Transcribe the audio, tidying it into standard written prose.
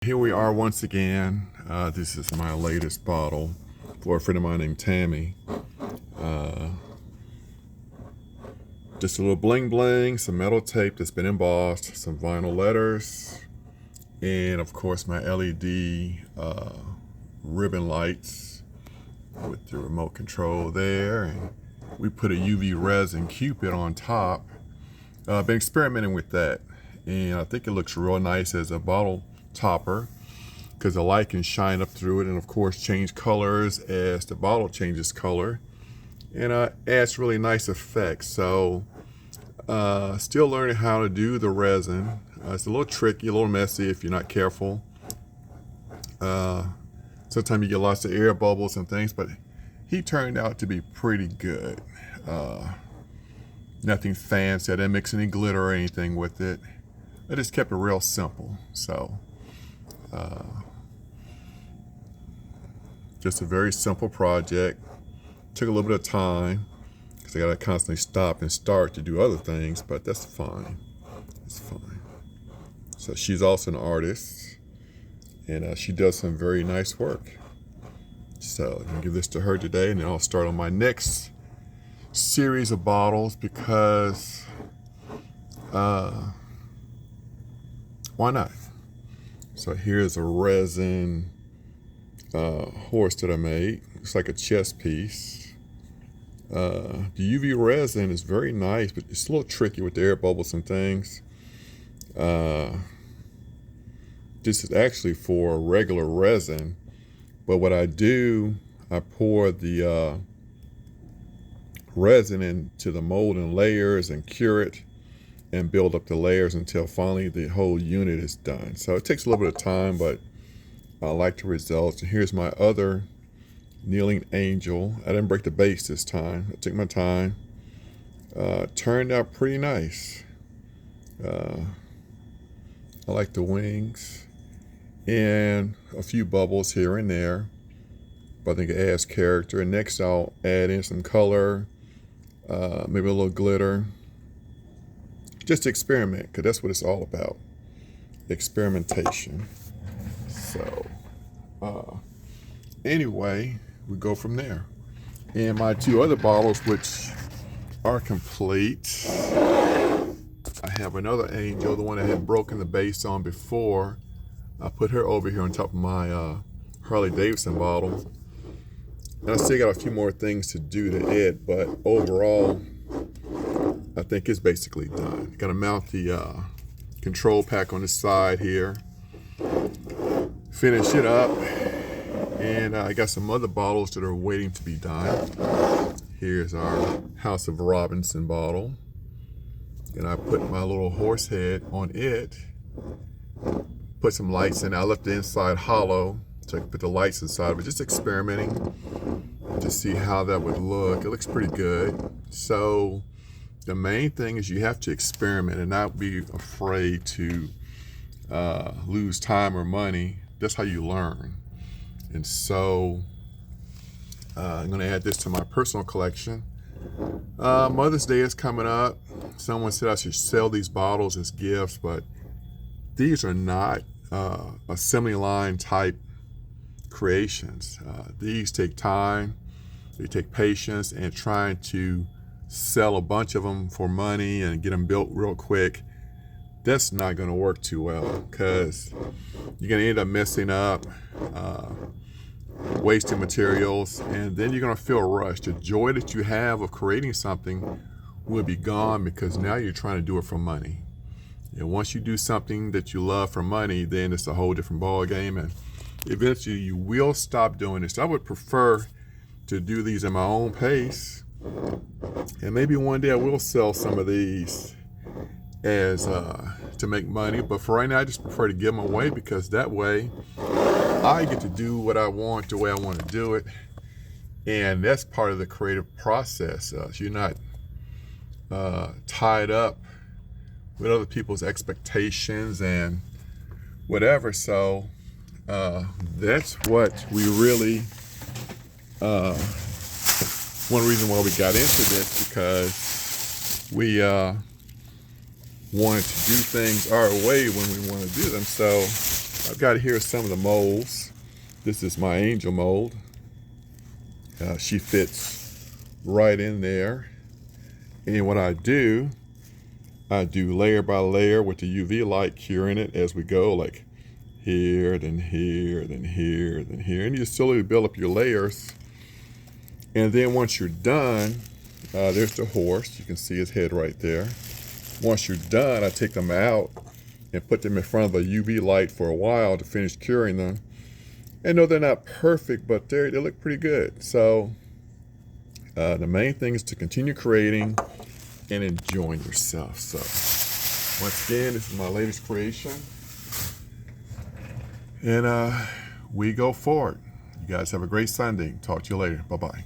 Here we are once again. This is my latest bottle for a friend of mine named Tammy. Just a little bling bling, some metal tape that's been embossed, some vinyl letters, and of course my LED ribbon lights with the remote control there. And we put a UV resin cupid on top. Been experimenting with that, and I think it looks real nice as a bottle topper because the light can shine up through it and of course change colors as the bottle changes color, and adds really nice effects. So still learning how to do the resin. It's a little tricky, a little messy if you're not careful. Sometimes you get lots of air bubbles and things, but he turned out to be pretty good. Nothing fancy. I didn't mix any glitter or anything with it. I just kept it real simple. So just a very simple project. Took a little bit of time because I got to constantly stop and start to do other things, but that's fine. It's fine. So she's also an artist, and she does some very nice work. So I'm gonna give this to her today, and then I'll start on my next series of bottles because why not? So here's a resin horse that I made. It's like a chess piece. The UV resin is very nice, but it's a little tricky with the air bubbles and things. This is actually for regular resin, but what I do, I pour the resin into the mold in layers and cure it and build up the layers until finally the whole unit is done. So it takes a little bit of time, but I like the results. And here's my other kneeling angel. I didn't break the base this time. I took my time. Turned out pretty nice. I like the wings and a few bubbles here and there, but I think it adds character. And next I'll add in some color, maybe a little glitter. Just experiment, because that's what it's all about. Experimentation. So anyway, we go from there. And my two other bottles, which are complete, I have another angel, the one I had broken the base on before. I put her over here on top of my Harley Davidson bottle. And I still got a few more things to do to it, but overall, I think it's basically done. Got to mount the control pack on the side here. Finish it up. And I got some other bottles that are waiting to be done. Here's our House of Robinson bottle. And I put my little horse head on it. Put some lights in. I left the inside hollow so I could put the lights inside, but just experimenting to see how that would look. It looks pretty good. So the main thing is you have to experiment and not be afraid to lose time or money. That's how you learn. And so I'm going to add this to my personal collection. Mother's Day is coming up. Someone said I should sell these bottles as gifts, but these are not assembly line type creations. These take time, they take patience, and trying to sell a bunch of them for money and get them built real quick, that's not going to work too well, because you're going to end up messing up, wasting materials, and then you're going to feel rushed. The joy that you have of creating something will be gone because now you're trying to do it for money. And once you do something that you love for money, then it's a whole different ball game, and eventually you will stop doing this. I would prefer to do these at my own pace, and maybe one day I will sell some of these as to make money, but for right now I just prefer to give them away, because that way I get to do what I want the way I want to do it, and that's part of the creative process. So you're not tied up with other people's expectations and whatever. So that's what we really one reason why we got into this, because we wanted to do things our way when we want to do them. So I've got here some of the molds. This is my angel mold. She fits right in there. And what I do layer by layer with the UV light, curing it as we go, like here, then here, then here, then here. And you slowly build up your layers. And then once you're done, there's the horse. You can see his head right there. Once you're done, I take them out and put them in front of a UV light for a while to finish curing them. And no, they're not perfect, but they look pretty good. So the main thing is to continue creating and enjoying yourself. So once again, this is my latest creation. And we go forward. You guys have a great Sunday. Talk to you later. Bye-bye.